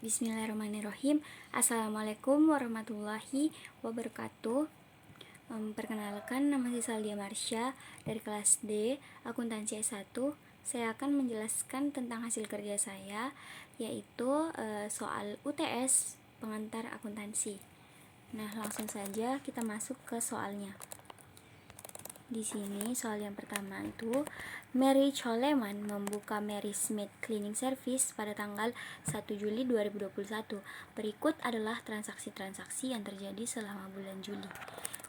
Bismillahirrahmanirrahim. Assalamualaikum warahmatullahi wabarakatuh. Perkenalkan, nama saya Saldia Marsha dari kelas D, akuntansi S1. Saya akan menjelaskan tentang hasil kerja saya, yaitu soal UTS pengantar akuntansi. Nah, langsung saja kita masuk ke soalnya. Di sini soal yang pertama itu, Mary Coleman membuka Mary Smith Cleaning Service pada tanggal 1 Juli 2021. Berikut adalah transaksi-transaksi yang terjadi selama bulan Juli.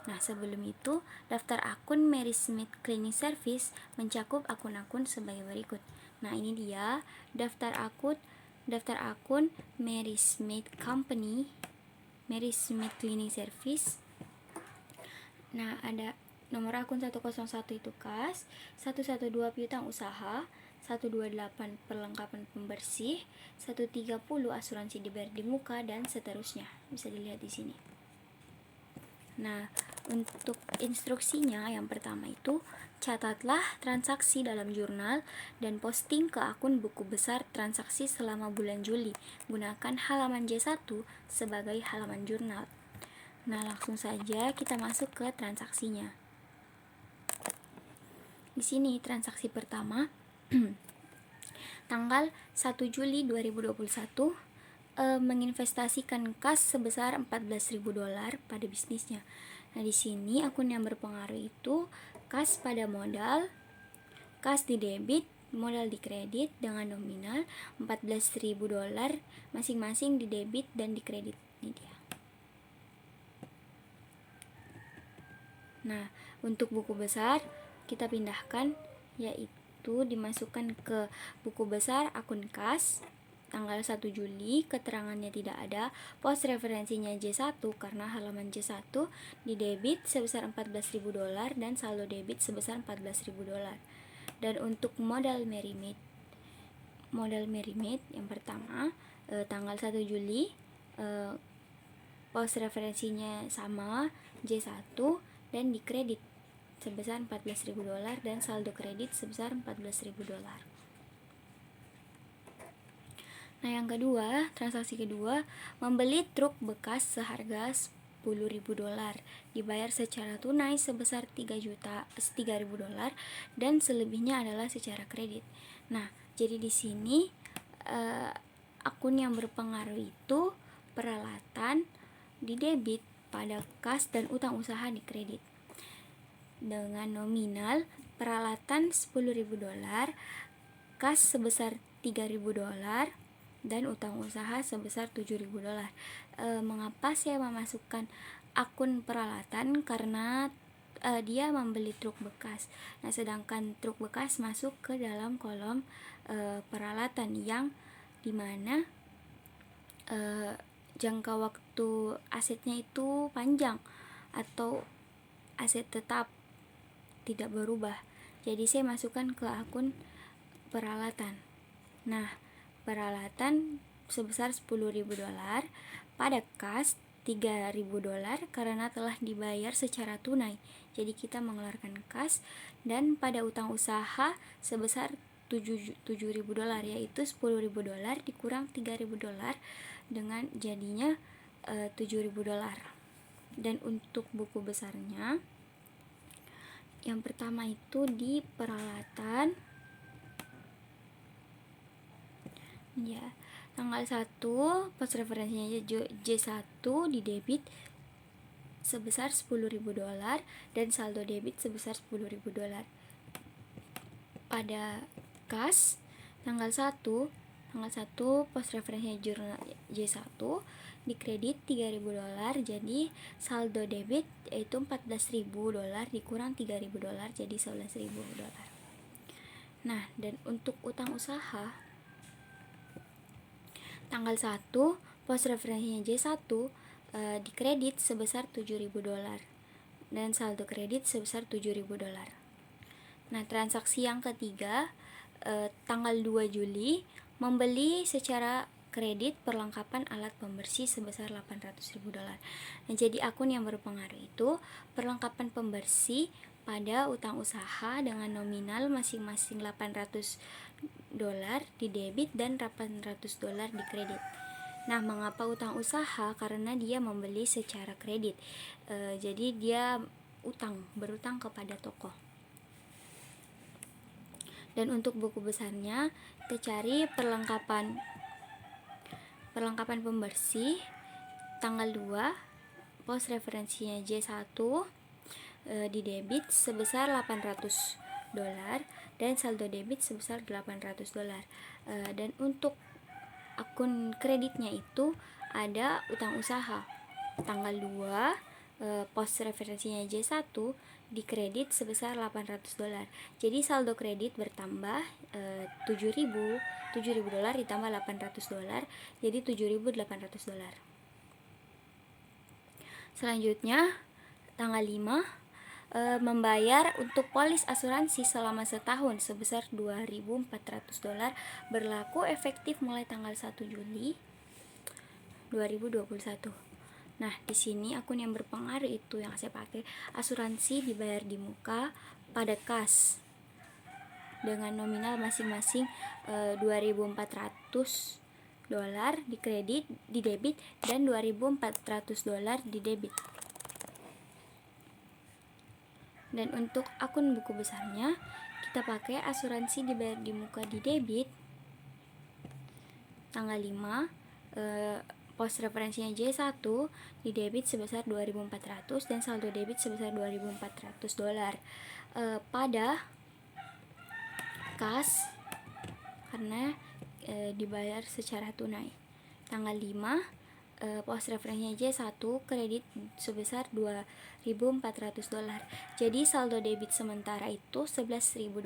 Nah, sebelum itu, daftar akun Mary Smith Cleaning Service mencakup akun-akun sebagai berikut. Nah, ini dia daftar akun Mary Smith Company, Mary Smith Cleaning Service. Nah, ada nomor akun 101 itu kas, 112 piutang usaha, 128 perlengkapan pembersih, 130 asuransi dibayar di muka, dan seterusnya. Bisa dilihat di sini. Nah, untuk instruksinya yang pertama itu, catatlah transaksi dalam jurnal dan posting ke akun buku besar transaksi selama bulan Juli. Gunakan halaman J1 sebagai halaman jurnal. Nah, langsung saja kita masuk ke transaksinya. Di sini transaksi pertama tanggal 1 Juli 2021 menginvestasikan kas sebesar $14.000 pada bisnisnya. Nah, di sini akun yang berpengaruh itu kas pada modal, kas di debit, modal di kredit dengan nominal $14.000 masing-masing di debit dan di kredit. Ini dia. Nah, untuk buku besar kita pindahkan, yaitu dimasukkan ke buku besar akun kas tanggal 1 Juli, keterangannya tidak ada, pos referensinya J1 karena halaman J1, di debit sebesar $14.000 dan saldo debit sebesar $14.000. Dan untuk modal Merimit yang pertama tanggal 1 Juli, pos referensinya sama J1 dan di kredit sebesar $14.000 dan saldo kredit sebesar $14.000. Nah, yang kedua, transaksi kedua, membeli truk bekas seharga $10.000, dibayar secara tunai sebesar $3.000 dan selebihnya adalah secara kredit. Nah, jadi di sini akun yang berpengaruh itu peralatan di debit pada kas dan utang usaha di kredit. Dengan nominal peralatan $10.000, kas sebesar $3.000 dan utang usaha sebesar $7.000. Mengapa saya memasukkan akun peralatan? Karena dia membeli truk bekas. Nah, sedangkan truk bekas masuk ke dalam kolom peralatan yang dimana jangka waktu asetnya itu panjang atau aset tetap tidak berubah. Jadi saya masukkan ke akun peralatan. Nah, peralatan sebesar $10.000, pada kas $3.000 karena telah dibayar secara tunai. Jadi kita mengeluarkan kas, dan pada utang usaha sebesar $7.000, yaitu $10.000 dikurang $3.000 dengan jadinya $7.000. Dan untuk buku besarnya yang pertama itu di peralatan, ya, tanggal 1 pos referensinya J1 di debit sebesar $10.000 dan saldo debit sebesar $10.000. Pada kas tanggal 1 pos referensinya jurnal J1 di kredit $3.000, jadi saldo debit yaitu $14.000 dikurang $3.000 jadi $11.000. Nah, dan untuk utang usaha tanggal 1 pos referensinya J1 di kredit sebesar $7.000 dan saldo kredit sebesar $7.000. Nah, transaksi yang ketiga tanggal 2 Juli membeli secara kredit perlengkapan alat pembersih sebesar $800.000. Nah, jadi akun yang berpengaruh itu perlengkapan pembersih pada utang usaha dengan nominal masing-masing $800 di debit dan $800 di kredit. Nah, mengapa utang usaha? Karena dia membeli secara kredit. Jadi dia berutang kepada toko. Dan untuk buku besarnya, kita cari perlengkapan pembersih tanggal 2, pos referensinya J1, di debit sebesar $800 dan saldo debit sebesar $800. Dan untuk akun kreditnya itu ada utang usaha tanggal 2, pos referensinya J1 di kredit sebesar $800. Jadi saldo kredit bertambah $7.000 ditambah $800, jadi $7.800. Selanjutnya tanggal 5, membayar untuk polis asuransi selama setahun sebesar $2.400, berlaku efektif mulai tanggal 1 Juli 2021. Nah, di sini akun yang berpengaruh itu yang saya pakai, asuransi dibayar di muka pada kas dengan nominal masing-masing $2.400 di kredit, di debit, dan $2.400 di debit. Dan untuk akun buku besarnya, kita pakai asuransi dibayar di muka di debit tanggal 5, pos referensinya J1 di debit sebesar $2.400 dan saldo debit sebesar $2.400 pada kas karena dibayar secara tunai. Tanggal 5, pos referensinya J1 kredit sebesar $2.400. Jadi saldo debit sementara itu $11.000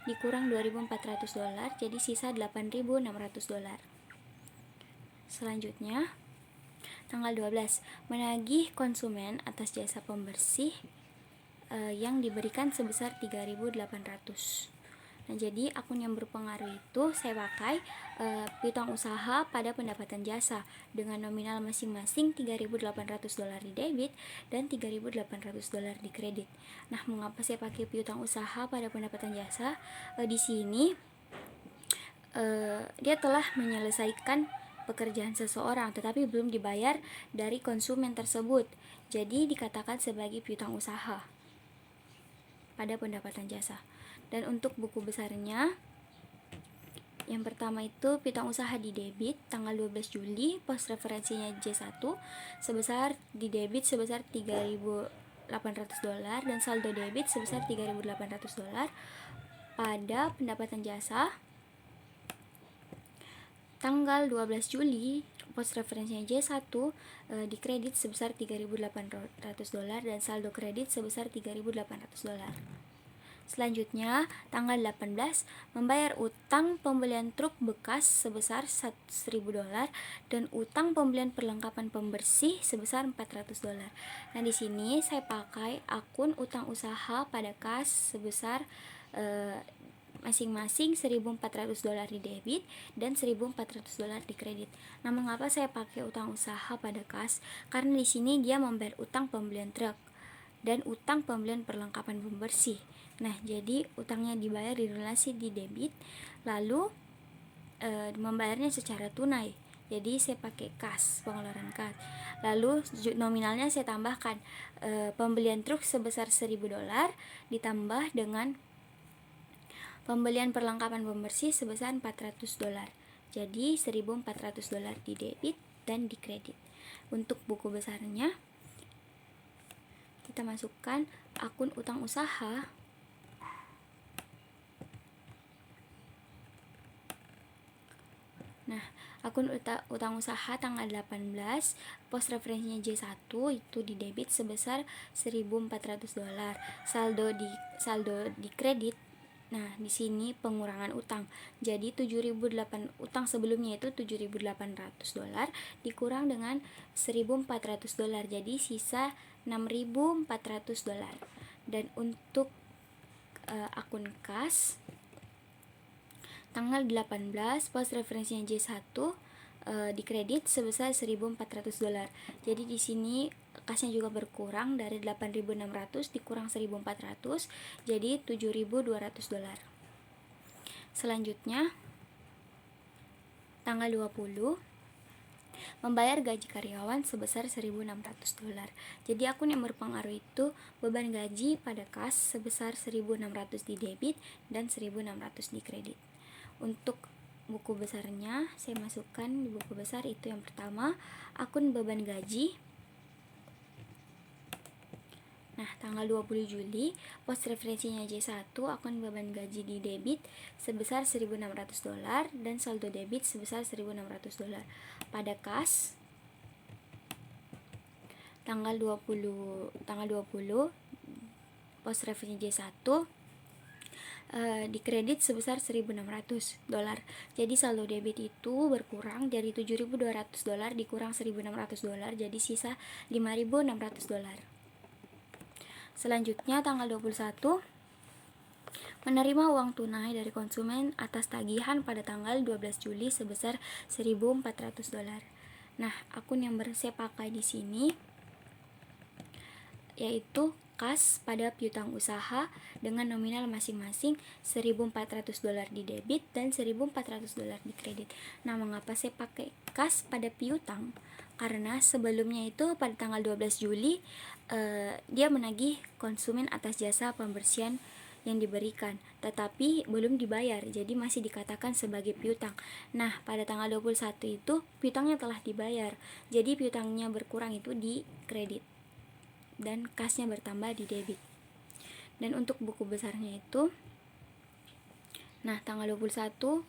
dikurang $2.400, jadi sisa $8.600. Selanjutnya tanggal 12, menagih konsumen atas jasa pembersih yang diberikan sebesar $3.800. Nah, jadi akun yang berpengaruh itu saya pakai piutang usaha pada pendapatan jasa dengan nominal masing-masing $3.800 di debit dan $3.800 di kredit. Nah, mengapa saya pakai piutang usaha pada pendapatan jasa? Di sini dia telah menyelesaikan pekerjaan seseorang tetapi belum dibayar dari konsumen tersebut. Jadi dikatakan sebagai piutang usaha pada pendapatan jasa. Dan untuk buku besarnya, yang pertama itu piutang usaha di debit tanggal 12 Juli, pos referensinya J1 sebesar di debit sebesar $3.800 dan saldo debit sebesar $3.800 pada pendapatan jasa tanggal 12 Juli, pos referensinya J1 di kredit sebesar $3.800 dan saldo kredit sebesar $3.800. Selanjutnya, tanggal 18, membayar utang pembelian truk bekas sebesar $100.000 dan utang pembelian perlengkapan pembersih sebesar $400. Nah, di sini saya pakai akun utang usaha pada kas sebesar masing-masing $1.400 di debit dan $1.400 di kredit. Nah, mengapa saya pakai utang usaha pada kas? Karena di sini dia membayar utang pembelian truk dan utang pembelian perlengkapan pembersih. Nah, jadi utangnya dibayar dilunasi di debit, lalu membayarnya secara tunai. Jadi saya pakai kas, pengeluaran kas. Lalu nominalnya saya tambahkan pembelian truk sebesar $1.000 ditambah dengan pembelian perlengkapan pembersih sebesar $400. Jadi $1.400 di debit dan di kredit. Untuk buku besarnya, kita masukkan akun utang usaha. Nah, akun utang usaha tanggal 18, pos referensinya J1 itu di debit sebesar $1.400. Saldo di kredit. Nah, di sini pengurangan utang. Jadi utang sebelumnya itu $7.800 dikurang dengan $1.400. Jadi sisa $6.400. Dan untuk akun kas tanggal 18, pos referensinya J1 di kredit sebesar $1.400. Jadi di sini kasnya juga berkurang dari $8.600 dikurang $1.400, jadi $7.200. Selanjutnya tanggal 20, membayar gaji karyawan sebesar $1.600. Jadi akun yang berpengaruh itu beban gaji pada kas sebesar 1.600 di debit dan 1.600 di kredit. Untuk buku besarnya saya masukkan di buku besar itu yang pertama akun beban gaji. Nah, tanggal 20 Juli, pos referensinya J1, akun beban gaji di debit sebesar $1.600 dan saldo debit sebesar $1.600. Pada kas, tanggal 20, pos referensi J1 di kredit sebesar $1.600. Jadi saldo debit itu berkurang dari $7.200 dikurang $1.600, jadi sisa $5.600. Selanjutnya tanggal 21 menerima uang tunai dari konsumen atas tagihan pada tanggal 12 Juli sebesar $1.400. Nah, akun yang saya pakai di sini yaitu kas pada piutang usaha dengan nominal masing-masing $1.400 di debit dan $1.400 di kredit. Nah, mengapa saya pakai kas pada piutang? Karena sebelumnya itu pada tanggal 12 Juli dia menagih konsumen atas jasa pembersihan yang diberikan, tetapi belum dibayar, jadi masih dikatakan sebagai piutang. Nah, pada tanggal 21 itu piutangnya telah dibayar, jadi piutangnya berkurang itu di kredit dan kasnya bertambah di debit. Dan untuk buku besarnya itu, nah tanggal 21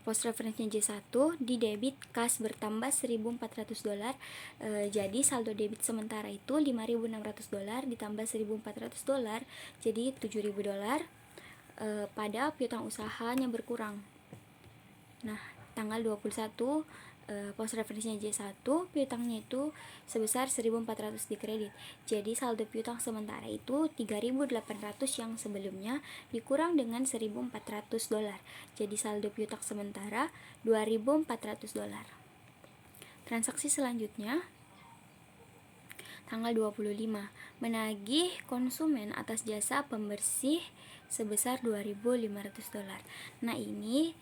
pos referensinya J1 di debit kas bertambah $1.400. Jadi saldo debit sementara itu $5.600 ditambah $1.400 jadi $7.000 pada piutang usahanya berkurang. Nah, tanggal 21 pos referensinya J1 piutangnya itu sebesar $1.400 di kredit. Jadi saldo piutang sementara itu $3.800 yang sebelumnya dikurang dengan $1.400. Jadi saldo piutang sementara $2.400. Transaksi selanjutnya tanggal 25 menagih konsumen atas jasa pembersih sebesar $2.500. Nah, ini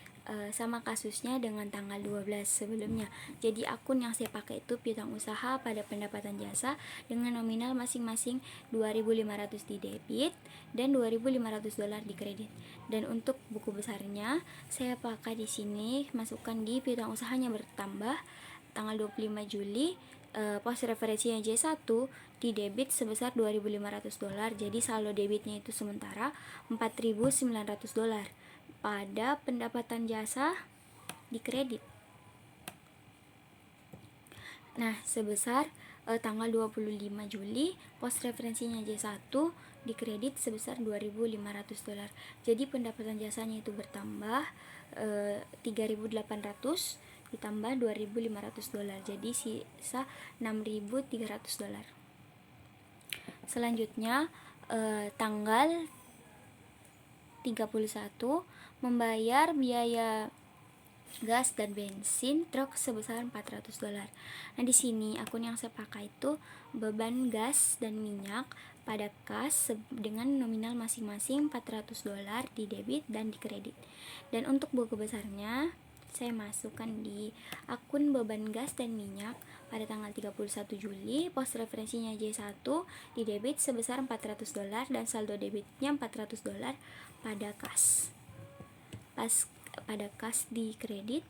sama kasusnya dengan tanggal 12 sebelumnya. Jadi akun yang saya pakai itu piutang usaha pada pendapatan jasa dengan nominal masing-masing $2.500 di debit dan $2.500 di kredit. Dan untuk buku besarnya saya pakai di sini, masukkan di piutang usahanya bertambah tanggal 25 Juli pos referensinya J1 di debit sebesar $2.500. Jadi saldo debitnya itu sementara $4.900. Pada pendapatan jasa di kredit. Nah, sebesar tanggal 25 Juli pos referensinya J1 di kredit sebesar $2.500. Jadi pendapatan jasanya itu bertambah $3.800 ditambah $2.500. Jadi sisa $6.300. Selanjutnya tanggal 31 membayar biaya gas dan bensin truk sebesar $400. Nah, di sini akun yang saya pakai itu beban gas dan minyak pada kas dengan nominal masing-masing $400 di debit dan di kredit. Dan untuk buku besarnya saya masukkan di akun beban gas dan minyak pada tanggal 31 Juli, pos referensinya J1 di debit sebesar $400 dan saldo debitnya $400 pada kas. Pada kas di kredit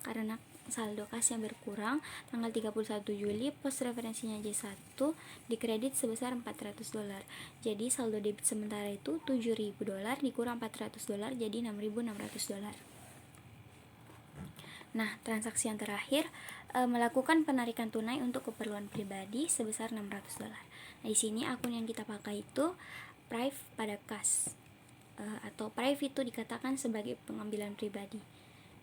karena saldo kas yang berkurang, tanggal 31 Juli pos referensinya J1 di kredit sebesar $400. Jadi saldo debit sementara itu $7.000 dikurang $400 jadi $6.600. Nah, transaksi yang terakhir melakukan penarikan tunai untuk keperluan pribadi sebesar $600. Nah, di sini akun yang kita pakai itu Prive pada kas. Atau Prive itu dikatakan sebagai pengambilan pribadi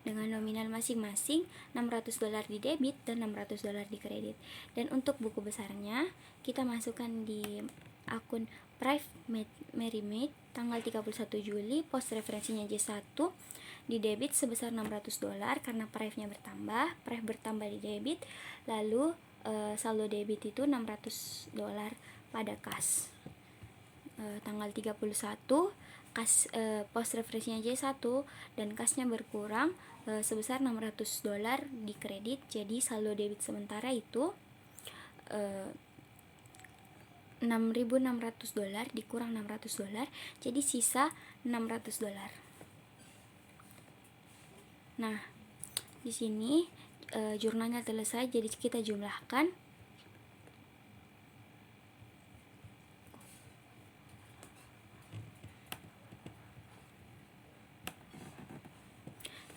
dengan nominal masing-masing $600 di debit dan $600 di kredit. Dan untuk buku besarnya kita masukkan di akun Prive Merrymaid tanggal 31 Juli, pos referensinya J1 di debit sebesar $600 karena Prive-nya bertambah, Prive bertambah di debit, lalu saldo debit itu $600 pada kas. Tanggal 31 kas pos referensinya J1 dan kasnya berkurang sebesar $600 di kredit. Jadi saldo debit sementara itu $6.600 dikurang $600, jadi sisa $600. Nah, di sini jurnalnya selesai, jadi kita jumlahkan.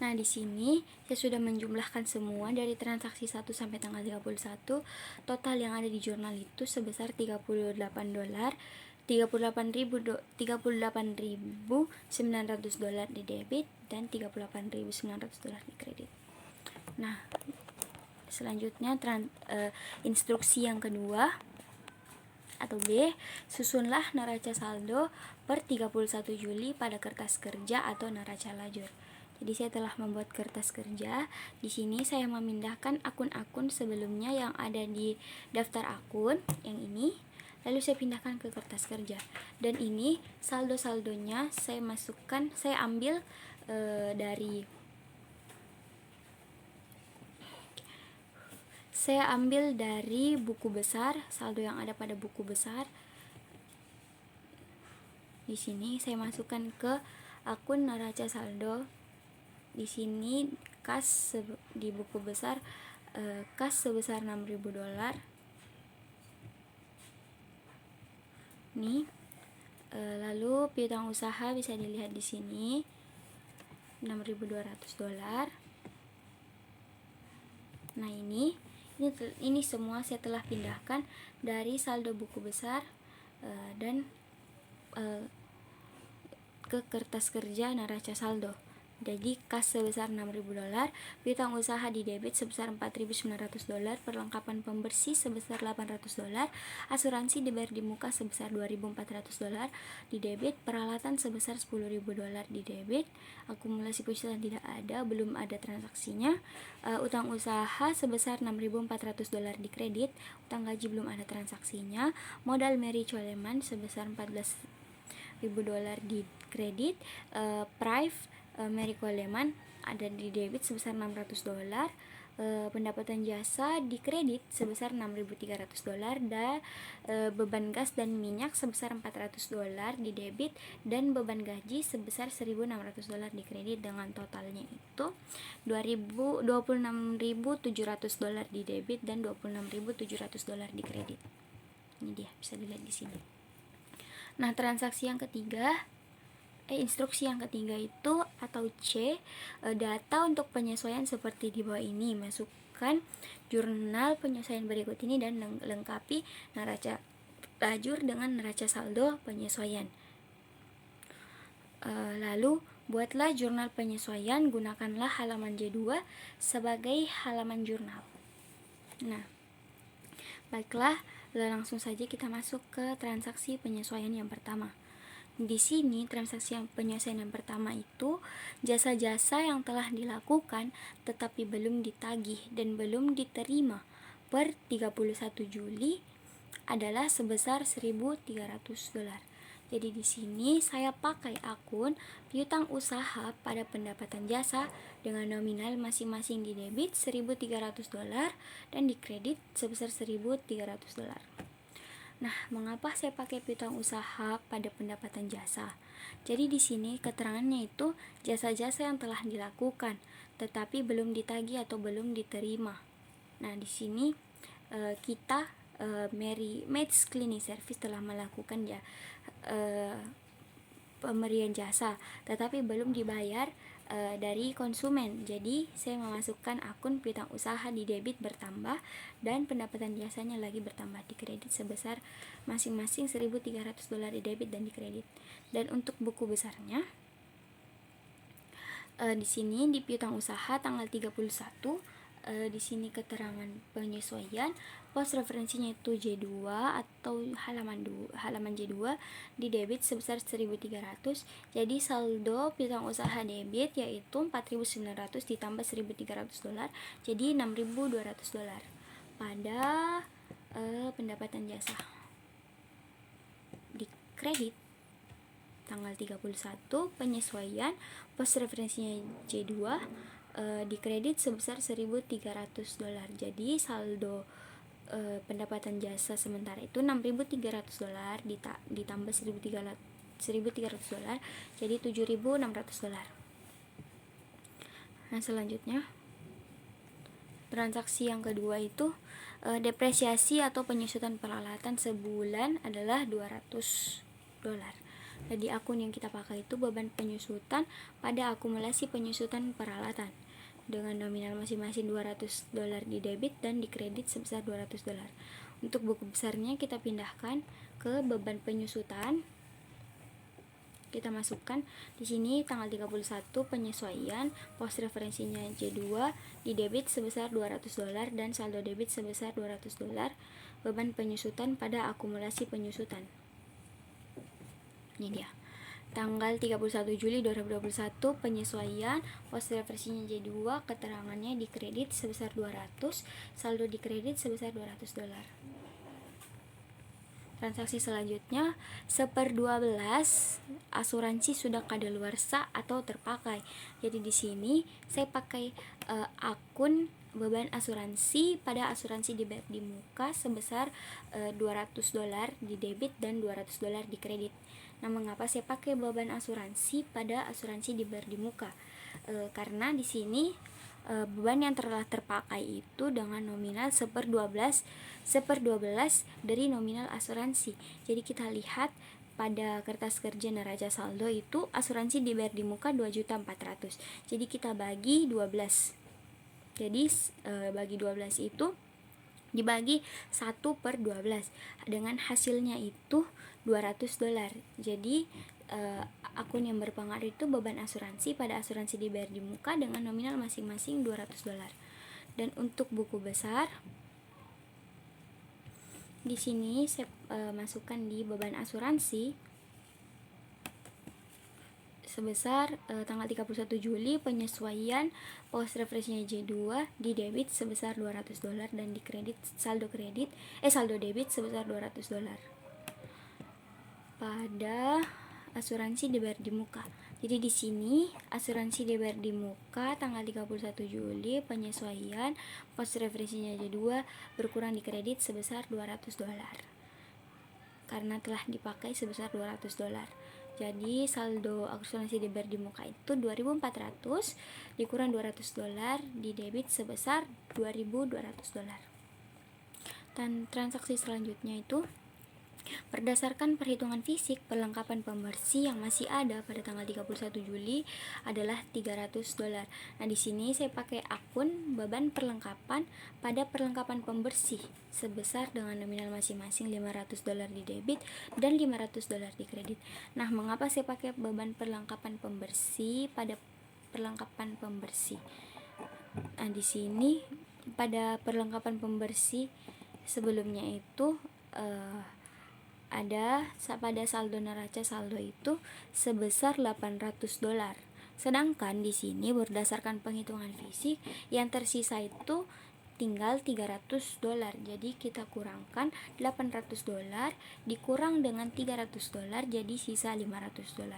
Nah, di sini saya sudah menjumlahkan semua dari transaksi 1 sampai tanggal 31. Total yang ada di jurnal itu sebesar $38, $38.900 di debit dan $38.900 di kredit. Nah, selanjutnya instruksi yang kedua atau B, susunlah neraca saldo per 31 Juli pada kertas kerja atau neraca lajur. Jadi saya telah membuat kertas kerja. Di sini saya memindahkan akun-akun sebelumnya yang ada di daftar akun yang ini, lalu saya pindahkan ke kertas kerja. Dan ini saldo-saldonya saya ambil dari buku besar, saldo yang ada pada buku besar. Di sini saya masukkan ke akun neraca saldo. Di sini kas di buku besar, kas sebesar $6.000. Nih, lalu piutang usaha bisa dilihat di sini $6.200. Nah, ini semua saya telah pindahkan dari saldo buku besar dan ke kertas kerja neraca saldo. Jadi kas sebesar $6.000, piutang usaha di debit sebesar $4.900, perlengkapan pembersih sebesar $800, asuransi dibayar di muka sebesar $2.400 di debit, peralatan sebesar $10.000 di debit, akumulasi perusahaan tidak ada, belum ada transaksinya, utang usaha sebesar $6.400 di kredit, utang gaji belum ada transaksinya, modal Mary Coleman sebesar $14.000 di kredit, Prive Mary Coleman ada di debit sebesar $600, pendapatan jasa di kredit sebesar $6.300, dan beban gas dan minyak sebesar $400 di debit, dan beban gaji sebesar $1.600 di kredit, dengan totalnya itu $26.700 di debit dan $26.700 di kredit. Ini dia, bisa dilihat di sini. Nah, instruksi yang ketiga itu atau C, data untuk penyesuaian seperti di bawah ini. Masukkan jurnal penyesuaian berikut ini dan lengkapi neraca lajur dengan neraca saldo penyesuaian. Lalu buatlah jurnal penyesuaian, gunakanlah halaman J2 sebagai halaman jurnal. Nah, baiklah, langsung saja kita masuk ke transaksi penyesuaian yang pertama. Di sini transaksi penyesuaian yang pertama itu jasa-jasa yang telah dilakukan tetapi belum ditagih dan belum diterima per 31 Juli adalah sebesar $1.300. Jadi di sini saya pakai akun piutang usaha pada pendapatan jasa dengan nominal masing-masing di debit $1.300 dan di kredit sebesar $1.300. Nah, mengapa saya pakai piutang usaha pada pendapatan jasa? Jadi di sini keterangannya itu jasa-jasa yang telah dilakukan tetapi belum ditagih atau belum diterima. Nah, di sini kita Maid's Cleaning Service telah melakukan pemberian jasa tetapi belum dibayar dari konsumen. Jadi saya memasukkan akun piutang usaha di debit bertambah dan pendapatan jasanya lagi bertambah di kredit sebesar masing-masing $1.300 di debit dan di kredit. Dan untuk buku besarnya di sini di piutang usaha tanggal 31, di sini keterangan penyesuaian, pos referensinya itu J2 atau halaman J2 di debit sebesar 1.300. Jadi saldo piutang usaha debit yaitu 4.900 ditambah $1.300, jadi $6.200 pada pendapatan jasa. Di kredit tanggal 31 penyesuaian, pos referensinya J2, di kredit sebesar $1.300. Jadi saldo pendapatan jasa sementara itu $6.300 ditambah $1.300 jadi $7.600. Nah, selanjutnya transaksi yang kedua itu depresiasi atau penyusutan peralatan sebulan adalah $200. Di akun yang kita pakai itu beban penyusutan pada akumulasi penyusutan peralatan dengan nominal masing-masing $200 di debit dan di kredit sebesar $200. Untuk buku besarnya kita pindahkan ke beban penyusutan. Kita masukkan di sini tanggal 31 penyesuaian, pos referensinya J2, di debit sebesar $200 dan saldo debit sebesar $200. Beban penyusutan pada akumulasi penyusutan. Ini dia. Tanggal 31 Juli 2021 penyesuaian, pos referensinya J2, keterangannya di kredit sebesar $200, saldo di kredit sebesar $200. Transaksi selanjutnya 1/12 asuransi sudah kadaluarsa atau terpakai. Jadi di sini saya pakai akun beban asuransi pada asuransi dibayar di muka sebesar $200 di debit dan $200 di kredit. Nah, mengapa saya pakai beban asuransi pada asuransi dibayar di muka? Karena di sini beban yang telah terpakai itu dengan nominal 1/12 dari nominal asuransi. Jadi kita lihat pada kertas kerja neraca saldo itu asuransi dibayar di muka 2.400.000. Jadi kita bagi 12. Jadi bagi 12 itu dibagi 1/12 dengan hasilnya itu $200. Jadi akun yang berpengaruh itu beban asuransi pada asuransi dibayar di muka dengan nominal masing-masing $200. Dan untuk buku besar di sini saya masukkan di beban asuransi sebesar tanggal 31 Juli penyesuaian, pos referensinya J2, di debit sebesar $200 dan di kredit saldo debit sebesar $200 pada asuransi dibayar di muka. Jadi di sini asuransi dibayar di muka tanggal 31 Juli penyesuaian, pos referensinya J2 berkurang di kredit sebesar $200 karena telah dipakai sebesar $200. Jadi saldo asuransi dibayar di muka itu 2.400 dikurang $200 di debit sebesar $2.200. Dan transaksi selanjutnya itu berdasarkan perhitungan fisik, perlengkapan pembersih yang masih ada pada tanggal 31 Juli adalah $300. Nah, di sini saya pakai akun beban perlengkapan pada perlengkapan pembersih sebesar dengan nominal masing-masing $500 di debit dan $500 di kredit. Nah, mengapa saya pakai beban perlengkapan pembersih pada perlengkapan pembersih? Nah, di sini pada perlengkapan pembersih sebelumnya itu ada pada saldo neraca saldo itu sebesar $800. Sedangkan di sini berdasarkan penghitungan fisik yang tersisa itu tinggal $300. Jadi kita kurangkan $800 dikurang dengan $300 jadi sisa $500.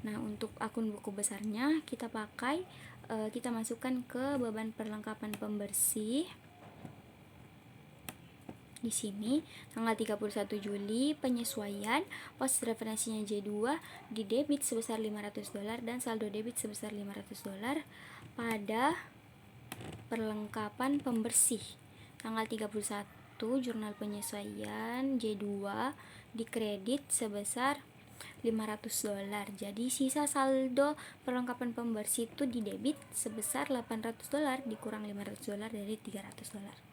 Nah, untuk akun buku besarnya kita pakai kita masukkan ke beban perlengkapan pembersih. Di sini tanggal 31 Juli penyesuaian, pos referensinya J2, di debit sebesar $500 dan saldo debit sebesar $500 pada perlengkapan pembersih. Tanggal 31 jurnal penyesuaian J2 di kredit sebesar $500. Jadi sisa saldo perlengkapan pembersih itu di debit sebesar $800 dikurang $500 dari $300.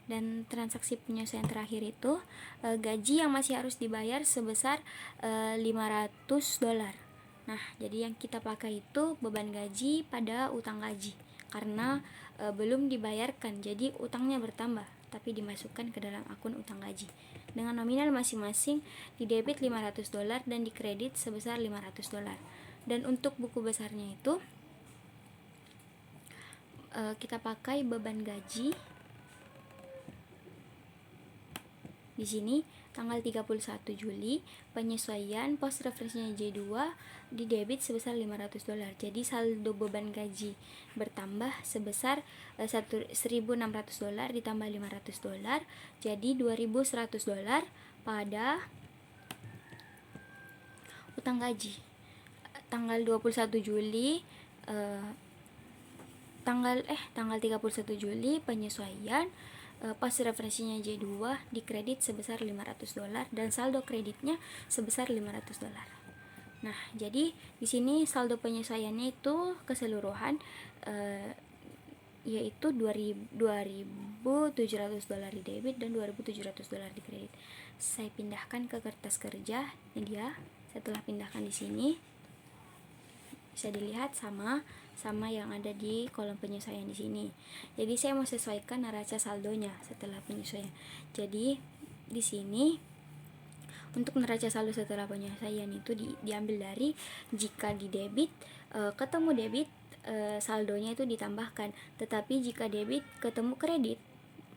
Dan transaksi penyesuaian terakhir itu gaji yang masih harus dibayar sebesar $500. Nah, jadi yang kita pakai itu beban gaji pada utang gaji karena belum dibayarkan, jadi utangnya bertambah tapi dimasukkan ke dalam akun utang gaji dengan nominal masing-masing di debit $500 dan di kredit sebesar $500. Dan untuk buku besarnya itu kita pakai beban gaji Di sini tanggal 31 Juli penyesuaian pos referensinya J2 di debit sebesar $500. Jadi saldo beban gaji bertambah sebesar $1.600 ditambah $500, jadi $2.100 pada utang gaji. Tanggal 21 Juli tanggal 31 Juli penyesuaian pas referensinya J2 dikredit sebesar $500 dan saldo kreditnya sebesar $500. Nah, jadi di sini saldo penyesuaiannya itu keseluruhan yaitu $2.700 di debit dan $2.700 di kredit. Saya pindahkan ke kertas kerja. Ini dia. Setelah pindahkan di sini bisa dilihat sama yang ada di kolom penyesuaian di sini. Jadi saya mau sesuaikan neraca saldonya setelah penyesuaian. Jadi di sini untuk neraca saldo setelah penyesuaian itu diambil dari jika di debit ketemu debit saldonya itu ditambahkan, tetapi jika debit ketemu kredit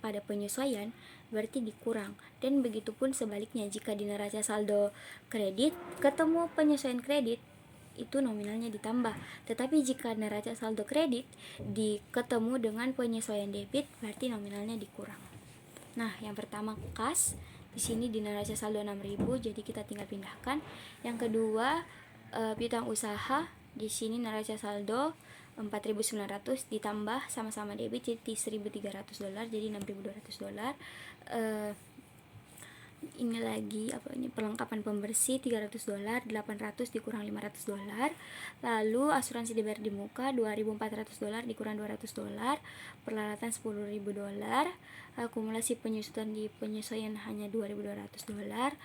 pada penyesuaian berarti dikurang, dan begitupun sebaliknya jika di neraca saldo kredit ketemu penyesuaian kredit itu nominalnya ditambah, tetapi jika neraca saldo kredit ketemu dengan penyesuaian debit berarti nominalnya dikurang. Nah, yang pertama kas, di sini di neraca saldo 6.000, jadi kita tinggal pindahkan. Yang kedua piutang usaha, di sini neraca saldo 4.900 ditambah sama-sama debit jadi $1.300, jadi $6.200. Ini lagi perlengkapan pembersih $300, 800 dikurang $500. Lalu asuransi dibayar di muka $2.400 dikurang $200, peralatan $10.000, akumulasi penyusutan di penyesuaian hanya $2.200,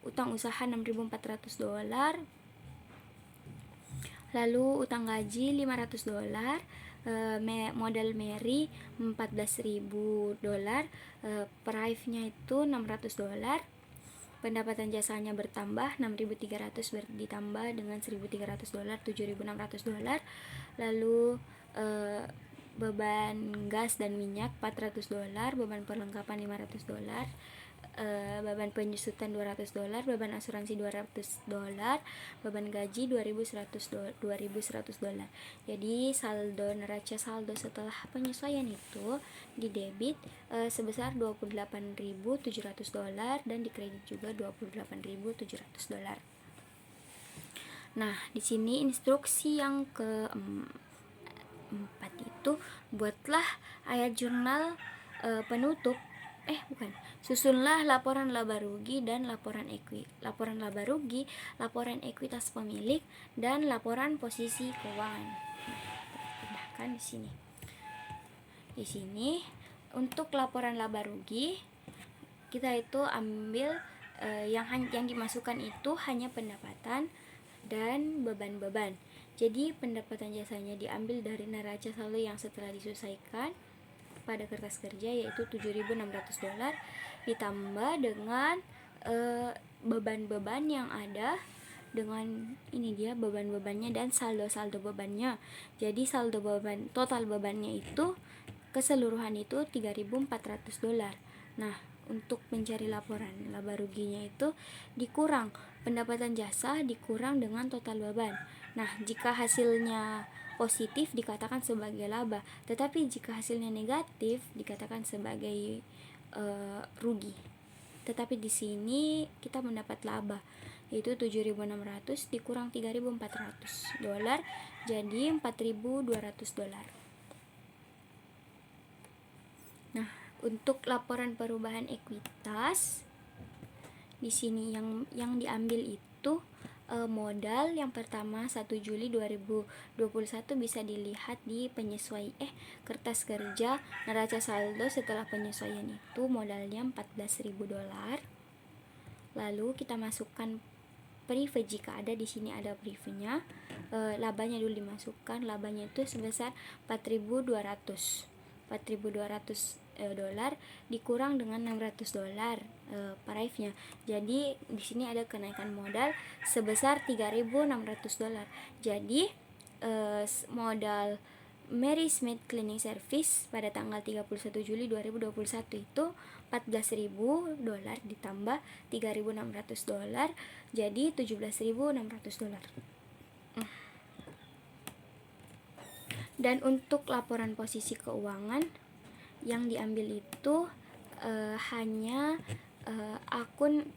utang usaha $6.400, lalu utang gaji $500, modal Mary $14.000, prive-nya itu $600, pendapatan jasanya bertambah $6.300 ditambah dengan $1.300, $7.600, lalu beban gas dan minyak $400, beban perlengkapan $500, beban penyusutan $200, beban asuransi $200, beban gaji $2.100. Jadi saldo neraca saldo setelah penyesuaian itu di debit sebesar $28.700 dan di kredit juga $28.700. Nah, di sini instruksi yang keempat itu buatlah ayat jurnal penutup. Susunlah laporan laba rugi dan laporan laba rugi, laporan ekuitas pemilik, dan laporan posisi keuangan. Pindahkan di sini. Di sini untuk laporan laba rugi kita itu ambil yang dimasukkan itu hanya pendapatan dan beban-beban. Jadi pendapatan jasanya diambil dari neraca saldo yang setelah diselesaikan pada kertas kerja, yaitu $7.600 ditambah dengan beban-beban yang ada, dengan ini dia beban-bebannya dan saldo-saldo bebannya. Jadi saldo beban, total bebannya itu keseluruhan itu $3.400. Nah, untuk mencari laporan laba ruginya itu dikurang pendapatan jasa dikurang dengan total beban. Nah, jika hasilnya positif dikatakan sebagai laba, tetapi jika hasilnya negatif dikatakan sebagai rugi. Tetapi di sini kita mendapat laba, yaitu $7.600 dikurang $3.400, jadi $4.200. Nah, untuk laporan perubahan ekuitas di sini yang diambil itu modal yang pertama 1 Juli 2021 bisa dilihat di kertas kerja neraca saldo setelah penyesuaian itu modalnya $14.000. Lalu kita masukkan prive jika ada, di sini ada privenya. Labanya dulu dimasukkan, labanya itu sebesar $4.200 dikurang dengan $600 prive-nya. Jadi di sini ada kenaikan modal sebesar $3.600. Jadi modal Mary Smith Cleaning Service pada tanggal 31 Juli 2021 itu $14.000 ditambah $3.600 jadi $17.600. Dan untuk laporan posisi keuangan yang diambil itu hanya akun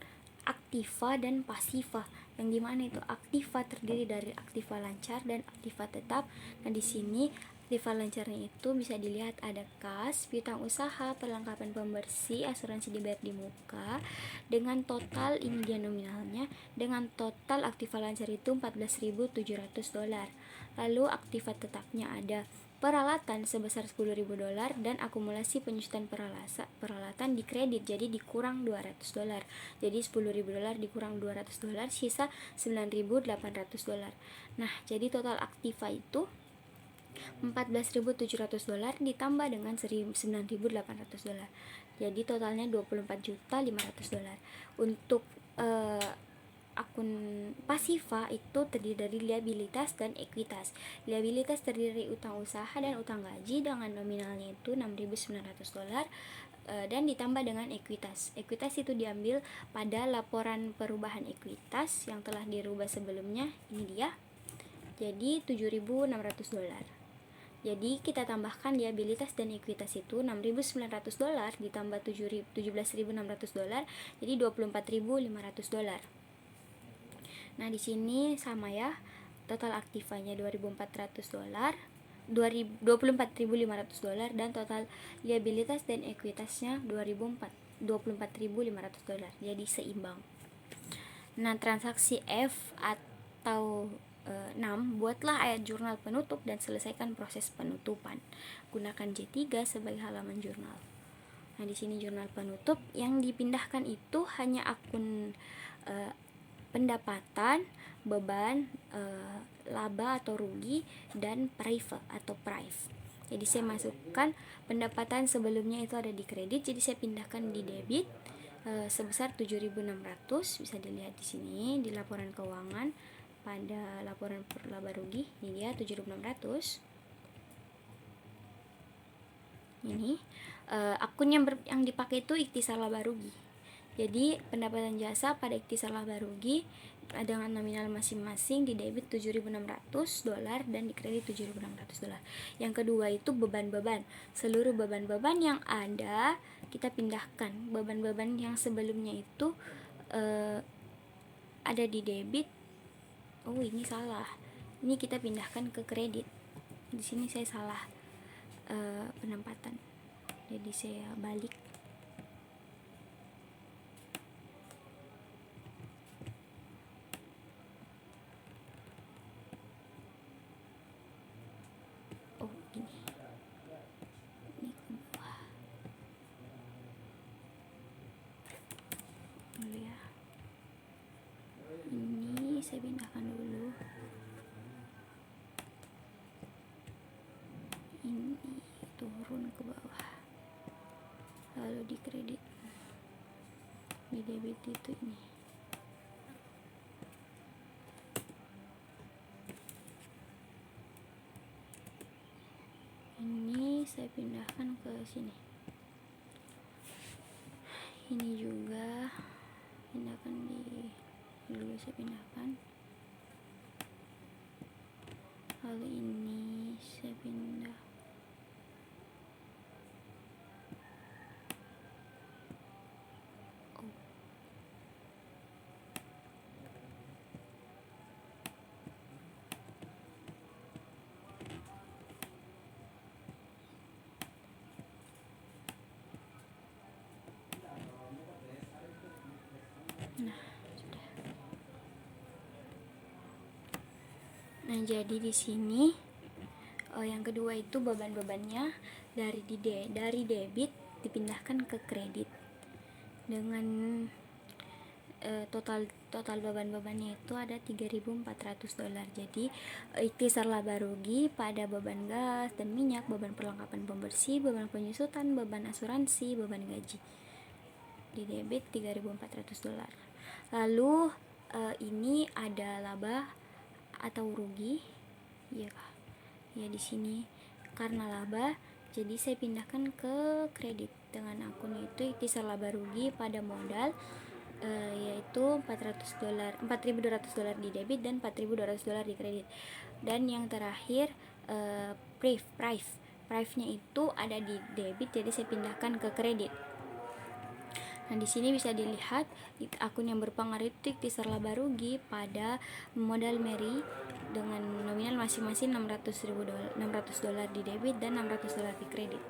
aktiva dan pasiva, yang dimana itu aktiva terdiri dari aktiva lancar dan aktiva tetap. Nah di sini aktiva lancarnya itu bisa dilihat ada kas, piutang usaha, perlengkapan pembersih, asuransi dibayar di muka dengan total, ini dia nominalnya, dengan total aktiva lancar itu $14.700. Lalu aktiva tetapnya ada peralatan sebesar $10.000 dan akumulasi penyusutan peralatan di kredit, jadi dikurang $200. Jadi $10.000 dikurang $200, sisa $9.800. Nah, jadi total aktiva itu $14.700 ditambah dengan $9.800. Jadi totalnya $24.500. Untuk akun pasiva itu terdiri dari liabilitas dan ekuitas. Liabilitas terdiri dari utang usaha dan utang gaji dengan nominalnya itu $6.900 dan ditambah dengan ekuitas. Ekuitas itu diambil pada laporan perubahan ekuitas yang telah dirubah sebelumnya. Ini dia. Jadi $7.600. Jadi kita tambahkan liabilitas dan ekuitas itu $6.900 ditambah $17.600 jadi $24.500. Nah, di sini sama ya. Total aktivanya $2.400, $24.500 dan total liabilitas dan ekuitasnya $24.500. Jadi seimbang. Nah, transaksi F atau 6, buatlah ayat jurnal penutup dan selesaikan proses penutupan. Gunakan J3 sebagai halaman jurnal. Nah, di sini jurnal penutup yang dipindahkan itu hanya akun pendapatan, beban, laba atau rugi, dan prive atau prive. Jadi saya masukkan pendapatan sebelumnya itu ada di kredit, jadi saya pindahkan di debit sebesar $7.600. Bisa dilihat di sini di laporan keuangan pada laporan laba rugi, ini dia $7.600. Ini akun yang dipakai itu ikhtisar laba rugi. Jadi pendapatan jasa pada ikhtisar laba rugi dengan nominal masing-masing di debit $7.600 dan di kredit $7.600. Yang kedua itu beban-beban. Seluruh beban-beban yang ada kita pindahkan. Beban-beban yang sebelumnya itu ada di debit. Oh, ini salah. Ini kita pindahkan ke kredit. Di sini saya salah penempatan. Jadi saya balik. Oh, ini ke bawah dulu ya. Ini saya pindahkan dulu. Ini turun ke bawah. Lalu di kredit, di debit itu ini. Ini saya pindahkan ke sini. Ini juga pindahkan dulu saya pindahkan. Lalu ini saya pindah. Nah, jadi di sini yang kedua itu beban-bebannya dari debit dipindahkan ke kredit dengan total beban-bebannya itu ada $3.400. Jadi ikhtisar laba rugi pada beban gas dan minyak, beban perlengkapan pembersih, beban penyusutan, beban asuransi, beban gaji. Di debit $3.400. Lalu ini ada laba atau rugi, ya di sini karena laba, jadi saya pindahkan ke kredit dengan akun itu ikhtisar laba rugi pada modal yaitu $4.200 di debit dan $4.200 di kredit. Dan yang terakhir prive-nya itu ada di debit, jadi saya pindahkan ke kredit. Nah, di sini bisa dilihat akun yang berpengaruh itu ikhtisar laba rugi pada modal Mary dengan nominal masing-masing $600 di debit dan $600 di kredit.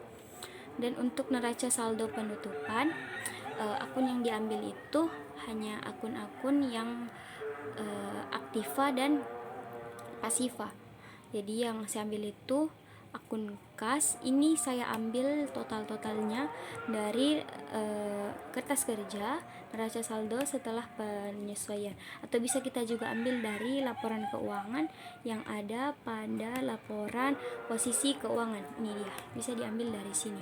Dan untuk neraca saldo penutupan, akun yang diambil itu hanya akun-akun yang aktiva dan pasiva. Jadi yang saya ambil itu akun kas. Ini saya ambil totalnya dari kertas kerja neraca saldo setelah penyesuaian, atau bisa kita juga ambil dari laporan keuangan yang ada pada laporan posisi keuangan. Ini dia, bisa diambil dari sini.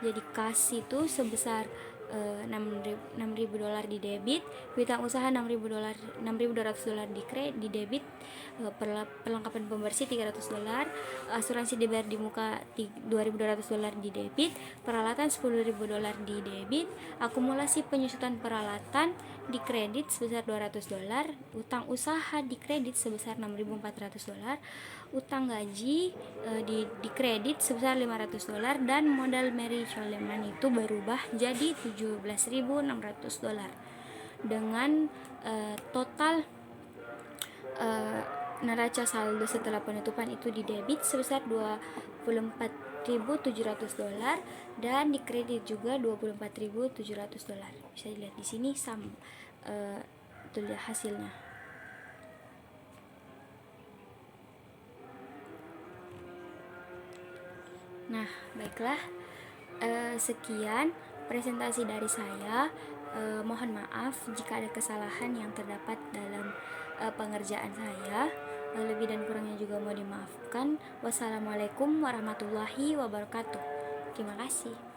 Jadi kas itu sebesar $6.000 di debit, piutang usaha $6.200 di debit, perlengkapan pembersih $300, asuransi dibayar di muka $2.200 di debit, peralatan $10.000 di debit, akumulasi penyusutan peralatan di kredit sebesar $200, utang usaha di kredit sebesar $6.400, utang gaji di kredit sebesar $500, dan modal Mary Coleman itu berubah jadi $17.600 dengan total neraca saldo setelah penutupan itu di debit sebesar $24.700 dan di kredit juga $24.700. Bisa dilihat di sini itu lihat hasilnya. Nah, baiklah, sekian presentasi dari saya. Mohon maaf jika ada kesalahan yang terdapat dalam pengerjaan saya. Lebih dan kurangnya juga mau dimaafkan. Wassalamualaikum warahmatullahi wabarakatuh. Terima kasih.